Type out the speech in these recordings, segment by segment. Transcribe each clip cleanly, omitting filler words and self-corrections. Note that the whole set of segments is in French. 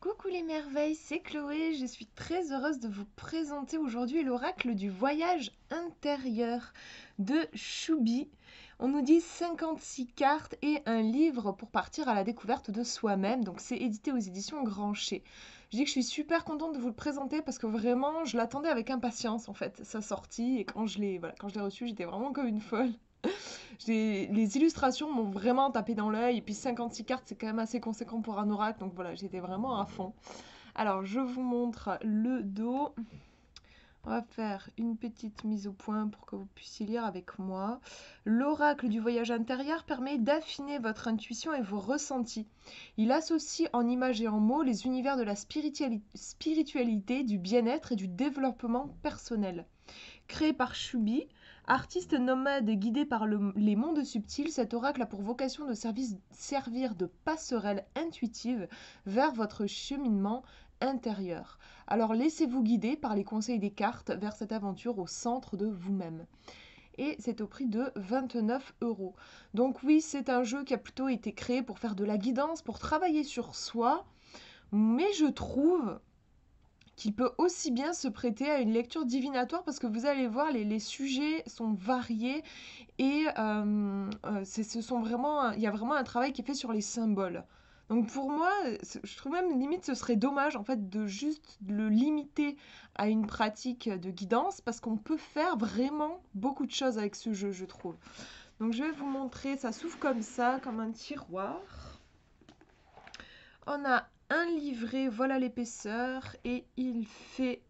Coucou les merveilles, c'est Chloé, je suis très heureuse de vous présenter aujourd'hui l'oracle du voyage intérieur de Choubi. On nous dit 56 cartes et un livre pour partir à la découverte de soi-même, donc c'est édité aux éditions Grancher. Je dis que je suis super contente de vous le présenter parce que vraiment je l'attendais avec impatience en fait, sa sortie, et quand je l'ai reçu j'étais vraiment comme une folle. Les illustrations m'ont vraiment tapé dans l'œil. Et puis 56 cartes, c'est quand même assez conséquent pour un oracle. Donc voilà, j'étais vraiment à fond. Alors, je vous montre le dos. On va faire une petite mise au point pour que vous puissiez lire avec moi. L'oracle du voyage intérieur permet d'affiner votre intuition et vos ressentis. Il associe en images et en mots les univers de la spiritualité, du bien-être et du développement personnel. Créé par Choubi, artiste nomade guidé par les mondes subtils, cet oracle a pour vocation de servir de passerelle intuitive vers votre cheminement intérieur. Alors laissez-vous guider par les conseils des cartes vers cette aventure au centre de vous-même. Et c'est au prix de 29 euros. Donc oui, c'est un jeu qui a plutôt été créé pour faire de la guidance, pour travailler sur soi, mais je trouve qu'il peut aussi bien se prêter à une lecture divinatoire parce que vous allez voir, les sujets sont variés et il y a vraiment un travail qui est fait sur les symboles. Donc pour moi, je trouve même limite ce serait dommage en fait de juste le limiter à une pratique de guidance parce qu'on peut faire vraiment beaucoup de choses avec ce jeu, je trouve. Donc je vais vous montrer, ça s'ouvre comme ça, comme un tiroir. On a un livret, voilà l'épaisseur, et il fait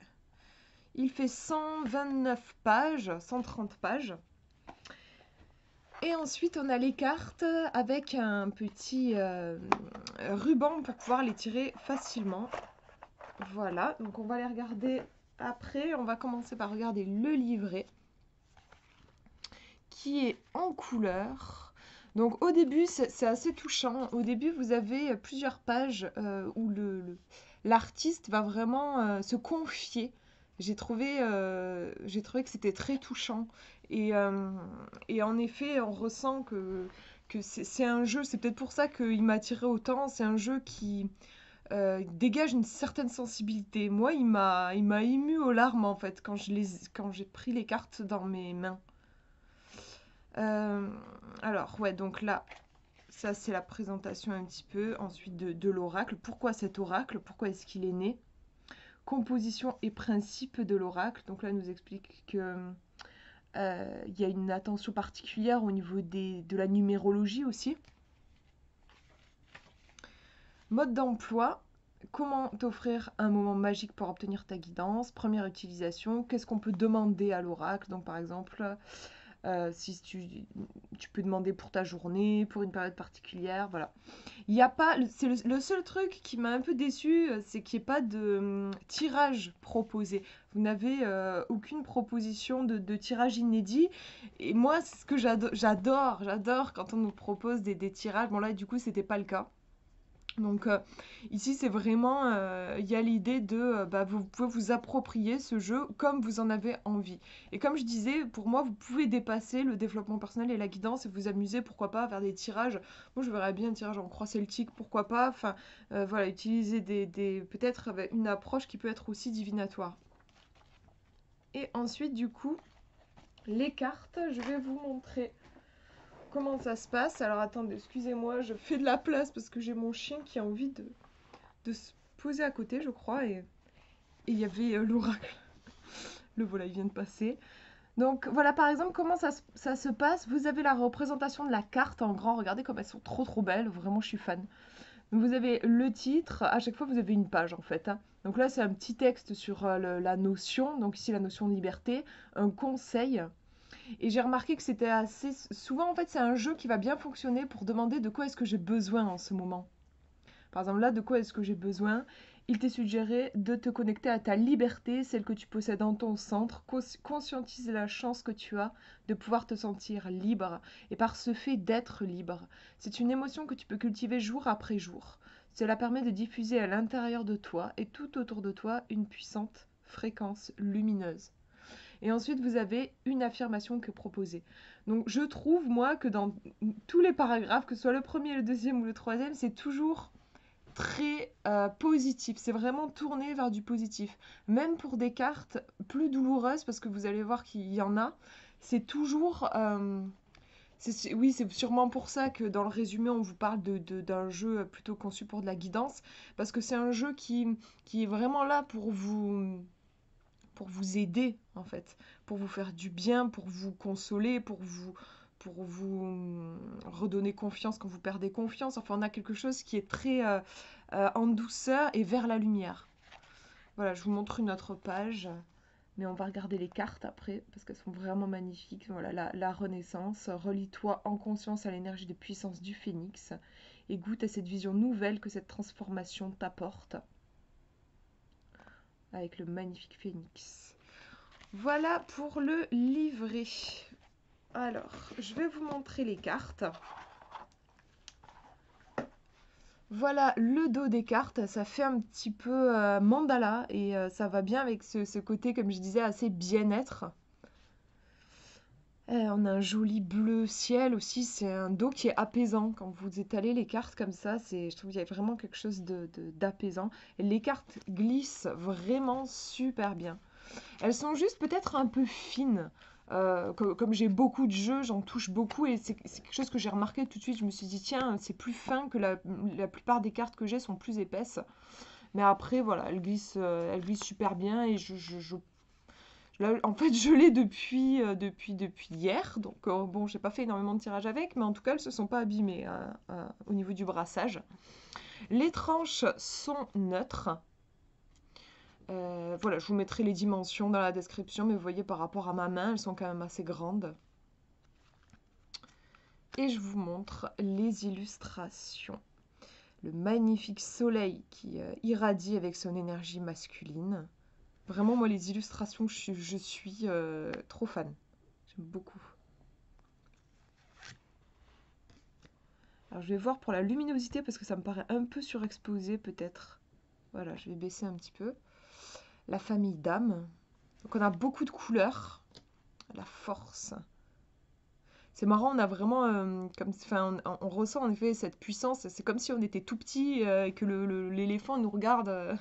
129 pages, 130 pages. Et ensuite, on a les cartes avec un petit ruban pour pouvoir les tirer facilement. Voilà, donc on va les regarder après. On va commencer par regarder le livret qui est en couleur. Donc au début, c'est assez touchant. Au début, vous avez plusieurs pages où l'artiste va vraiment se confier. J'ai trouvé que c'était très touchant. Et en effet, on ressent que c'est un jeu, c'est peut-être pour ça qu'il m'a attiré autant. C'est un jeu qui dégage une certaine sensibilité. Moi, il m'a ému aux larmes en fait quand j'ai pris les cartes dans mes mains. Euh, alors, ouais, donc là, ça c'est la présentation un petit peu. Ensuite de l'oracle. Pourquoi cet oracle? Pourquoi est-ce qu'il est né? Composition et principe de l'oracle. Donc là, il nous explique que il y a une attention particulière au niveau de la numérologie aussi. Mode d'emploi. Comment t'offrir un moment magique pour obtenir ta guidance? Première utilisation. Qu'est-ce qu'on peut demander à l'oracle? Donc par exemple, si tu peux demander pour ta journée, pour une période particulière, voilà. Il y a pas, c'est le seul truc qui m'a un peu déçu, c'est qu'il n'y ait pas de tirage proposé. Vous n'avez aucune proposition de tirage inédit. Et moi, c'est ce que j'adore quand on nous propose des tirages. Bon là, du coup, c'était pas le cas. Donc ici, c'est vraiment, il y a l'idée de, bah, vous pouvez vous approprier ce jeu comme vous en avez envie. Et comme je disais, pour moi, vous pouvez dépasser le développement personnel et la guidance et vous amuser, pourquoi pas, à faire des tirages. Moi, je verrais bien un tirage en croix celtique, pourquoi pas. Enfin, voilà, utiliser peut-être une approche qui peut être aussi divinatoire. Et ensuite, du coup, les cartes, je vais vous montrer comment ça se passe. Alors attendez, excusez-moi, je fais de la place parce que j'ai mon chien qui a envie de se poser à côté, je crois, et il y avait l'oracle. Le voilà, il vient de passer. Donc voilà, par exemple, comment ça se passe. Vous avez la représentation de la carte en grand. Regardez comme elles sont trop belles. Vraiment, je suis fan. Donc, vous avez le titre. À chaque fois, vous avez une page en fait, hein. Donc là, c'est un petit texte sur la notion. Donc ici, la notion de liberté. Un conseil. Et j'ai remarqué que c'était assez... Souvent, en fait, c'est un jeu qui va bien fonctionner pour demander de quoi est-ce que j'ai besoin en ce moment. Par exemple, là, de quoi est-ce que j'ai besoin? Il t'est suggéré de te connecter à ta liberté, celle que tu possèdes en ton centre, conscientiser la chance que tu as de pouvoir te sentir libre, et par ce fait d'être libre. C'est une émotion que tu peux cultiver jour après jour. Cela permet de diffuser à l'intérieur de toi et tout autour de toi une puissante fréquence lumineuse. Et ensuite, vous avez une affirmation que proposer. Donc, je trouve, moi, que dans tous les paragraphes, que ce soit le premier, le deuxième ou le troisième, c'est toujours très positif. C'est vraiment tourné vers du positif. Même pour des cartes plus douloureuses, parce que vous allez voir qu'il y en a, c'est toujours... oui, c'est sûrement pour ça que dans le résumé, on vous parle d'un jeu plutôt conçu pour de la guidance, parce que c'est un jeu qui est vraiment là pour vous aider, en fait, pour vous faire du bien, pour vous consoler, pour vous redonner confiance quand vous perdez confiance. Enfin, on a quelque chose qui est très en douceur et vers la lumière. Voilà, je vous montre une autre page, mais on va regarder les cartes après, parce qu'elles sont vraiment magnifiques. Voilà, la Renaissance. Relie-toi en conscience à l'énergie de puissance du phénix et goûte à cette vision nouvelle que cette transformation t'apporte. Avec le magnifique phénix. Voilà pour le livret. Alors, je vais vous montrer les cartes. Voilà le dos des cartes, ça fait un petit peu mandala et ça va bien avec ce côté, comme je disais, assez bien-être. On a un joli bleu ciel aussi, c'est un dos qui est apaisant. Quand vous étalez les cartes comme ça, je trouve qu'il y a vraiment quelque chose d'apaisant. Et les cartes glissent vraiment super bien. Elles sont juste peut-être un peu fines. Comme j'ai beaucoup de jeux, j'en touche beaucoup et c'est quelque chose que j'ai remarqué tout de suite. Je me suis dit, tiens, c'est plus fin que la plupart des cartes que j'ai sont plus épaisses. Mais après, voilà, elles glissent super bien et là, en fait, je l'ai depuis hier. Donc, bon, j'ai pas fait énormément de tirage avec, mais en tout cas, elles se sont pas abîmées au niveau du brassage. Les tranches sont neutres. Voilà, je vous mettrai les dimensions dans la description, mais vous voyez par rapport à ma main, elles sont quand même assez grandes. Et je vous montre les illustrations. Le magnifique soleil qui irradie avec son énergie masculine. Vraiment, moi, les illustrations, je suis trop fan. J'aime beaucoup. Alors, je vais voir pour la luminosité parce que ça me paraît un peu surexposé peut-être. Voilà, je vais baisser un petit peu. La famille d'âme. Donc, on a beaucoup de couleurs. La force. C'est marrant, on a vraiment, on ressent en effet cette puissance. C'est comme si on était tout petit et que l'éléphant nous regarde.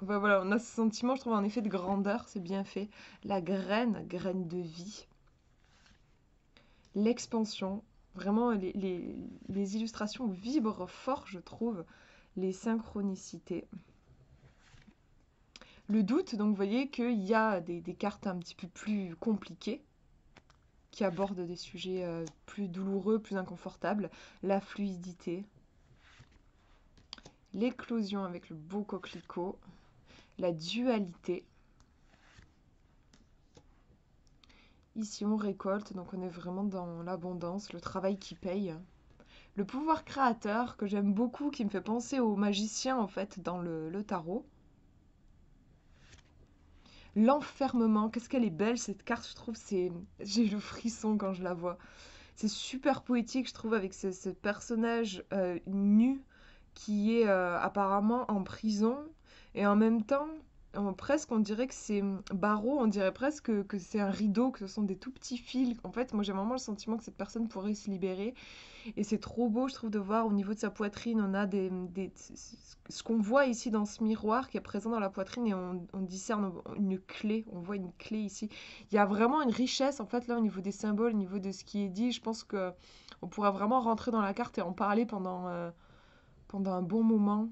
Enfin, voilà, on a ce sentiment, je trouve, en effet de grandeur, c'est bien fait. La graine de vie. L'expansion. Vraiment, les illustrations vibrent fort, je trouve. Les synchronicités. Le doute, donc vous voyez qu'il y a des cartes un petit peu plus compliquées qui abordent des sujets plus douloureux, plus inconfortables. La fluidité. L'éclosion avec le beau coquelicot. La dualité. Ici, on récolte, donc on est vraiment dans l'abondance, le travail qui paye. Le pouvoir créateur, que j'aime beaucoup, qui me fait penser au magicien, en fait, dans le tarot. L'enfermement, qu'est-ce qu'elle est belle, cette carte, je trouve, j'ai le frisson quand je la vois. C'est super poétique, je trouve, avec ce personnage nu qui est apparemment en prison, et en même temps, presque on dirait que c'est barreau, on dirait presque que c'est un rideau, que ce sont des tout petits fils. En fait, moi j'ai vraiment le sentiment que cette personne pourrait se libérer. Et c'est trop beau, je trouve, de voir au niveau de sa poitrine, on a ce qu'on voit ici dans ce miroir qui est présent dans la poitrine et on discerne une clé, on voit une clé ici. Il y a vraiment une richesse, en fait, là, au niveau des symboles, au niveau de ce qui est dit. Je pense que on pourrait vraiment rentrer dans la carte et en parler pendant un bon moment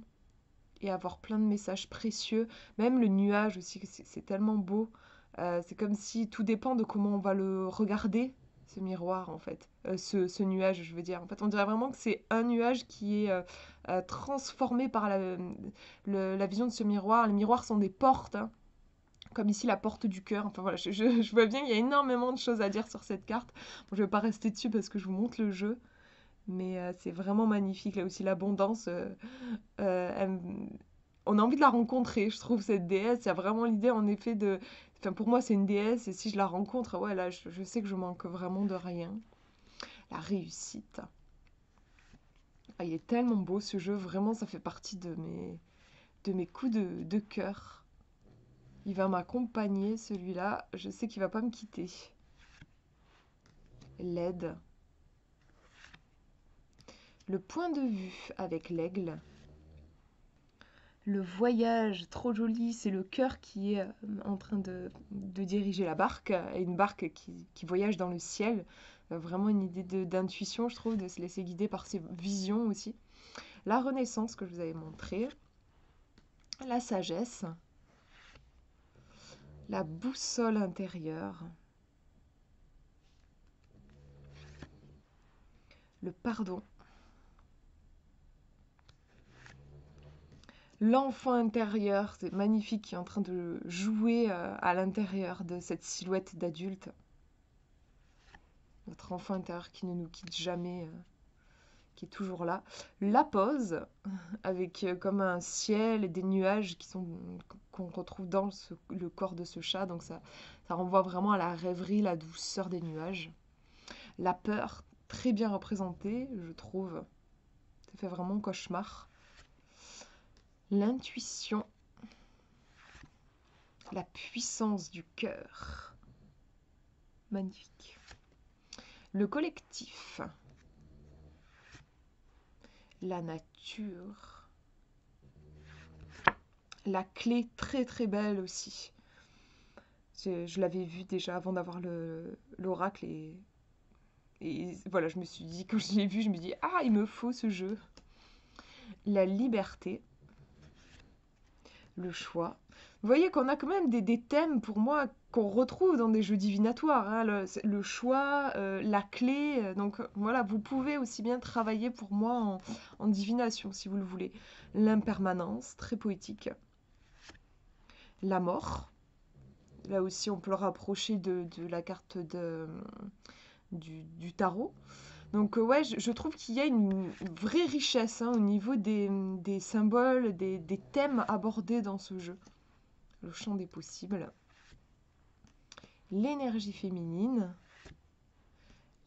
et avoir plein de messages précieux. Même le nuage aussi, c'est tellement beau. C'est comme si tout dépend de comment on va le regarder, ce miroir en fait. Ce nuage, je veux dire. En fait, on dirait vraiment que c'est un nuage qui est transformé par la vision de ce miroir. Les miroirs sont des portes, hein, comme ici la porte du cœur. Enfin voilà, je vois bien, il y a énormément de choses à dire sur cette carte. Bon, je ne vais pas rester dessus parce que je vous montre le jeu. Mais c'est vraiment magnifique. Là aussi, l'abondance, elle on a envie de la rencontrer, je trouve, cette déesse. Il y a vraiment l'idée, en effet, de... Enfin, pour moi, c'est une déesse, et si je la rencontre, ouais, là, je sais que je manque vraiment de rien. La réussite. Ah, il est tellement beau, ce jeu. Vraiment, ça fait partie de mes coups de cœur. Il va m'accompagner, celui-là. Je sais qu'il va pas me quitter. L'aide. Le point de vue avec l'aigle. Le voyage, trop joli, c'est le cœur qui est en train de diriger la barque, et une barque qui voyage dans le ciel. Vraiment une idée d'intuition, je trouve, de se laisser guider par ses visions aussi. La renaissance que je vous avais montré, la sagesse, la boussole intérieure, le pardon, l'enfant intérieur, c'est magnifique, qui est en train de jouer à l'intérieur de cette silhouette d'adulte. Notre enfant intérieur qui ne nous quitte jamais, qui est toujours là. La pause, avec comme un ciel et des nuages qu'on retrouve dans le corps de ce chat. Donc ça renvoie vraiment à la rêverie, la douceur des nuages. La peur, très bien représentée, je trouve. Ça fait vraiment cauchemar. L'intuition, la puissance du cœur. Magnifique. Le collectif. La nature. La clé, très très belle aussi. Je l'avais vue déjà avant d'avoir l'oracle et voilà, je me suis dit, quand je l'ai vu, je me dis, ah, il me faut ce jeu. La liberté. Le choix. Vous voyez qu'on a quand même des thèmes pour moi qu'on retrouve dans des jeux divinatoires, hein, le choix, la clé. Donc voilà, vous pouvez aussi bien travailler pour moi en divination si vous le voulez. L'impermanence, très poétique. La mort. Là aussi, on peut le rapprocher de la carte du tarot. Donc ouais, je trouve qu'il y a une vraie richesse hein, au niveau des symboles, des thèmes abordés dans ce jeu. Le champ des possibles. L'énergie féminine.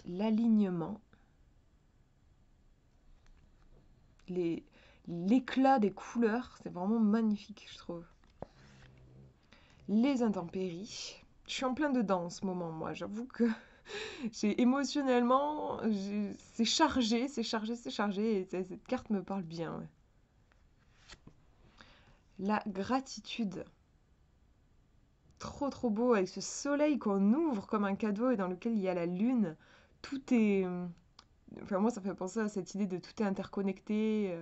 L'alignement. L'éclat des couleurs, c'est vraiment magnifique, je trouve. Les intempéries. Je suis en plein dedans en ce moment, moi. J'avoue que émotionnellement, c'est chargé, c'est chargé, c'est chargé. Et cette carte me parle bien. Ouais. La gratitude. Trop trop beau avec ce soleil qu'on ouvre comme un cadeau et dans lequel il y a la lune. Tout est... Enfin moi ça fait penser à cette idée de tout est interconnecté.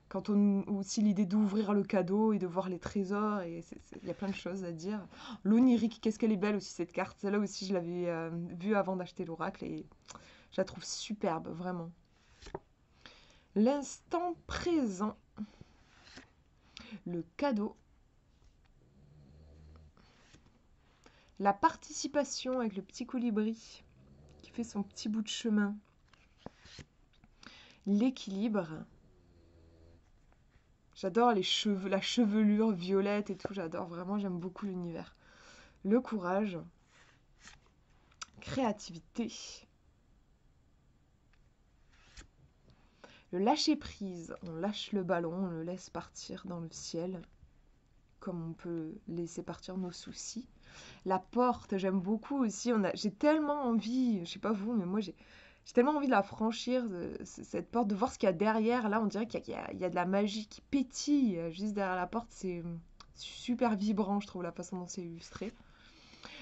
Quand on aussi l'idée d'ouvrir le cadeau et de voir les trésors et il y a plein de choses à dire. L'onirique, qu'est-ce qu'elle est belle aussi cette carte. Celle-là aussi je l'avais vue avant d'acheter l'oracle et je la trouve superbe vraiment. L'instant présent. Le cadeau. La participation avec le petit colibri qui fait son petit bout de chemin. L'équilibre. J'adore les cheveux, la chevelure violette et tout, j'adore vraiment, j'aime beaucoup l'univers. Le courage. Créativité. Le lâcher prise. On lâche le ballon, on le laisse partir dans le ciel. Comme on peut laisser partir nos soucis. La porte, j'aime beaucoup aussi. J'ai tellement envie, je sais pas vous, mais moi j'ai tellement envie de la franchir, cette porte, de voir ce qu'il y a derrière. Là, on dirait qu'il y a de la magie qui pétille juste derrière la porte. C'est super vibrant, je trouve, la façon dont c'est illustré.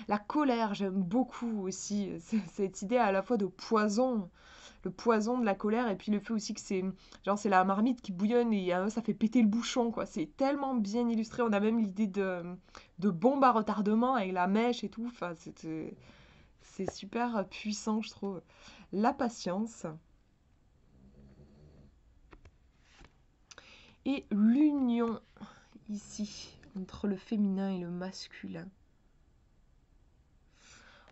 La colère, j'aime beaucoup aussi. Cette idée à la fois de poison, le poison de la colère, et puis le fait aussi que c'est la marmite qui bouillonne et ça fait péter le bouchon, quoi. C'est tellement bien illustré. On a même l'idée de bombe à retardement avec la mèche et tout. Enfin, c'est super puissant, je trouve. La patience. Et l'union, ici, entre le féminin et le masculin.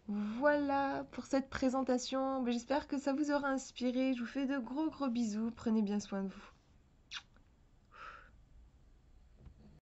Voilà pour cette présentation. J'espère que ça vous aura inspiré. Je vous fais de gros gros bisous. Prenez bien soin de vous.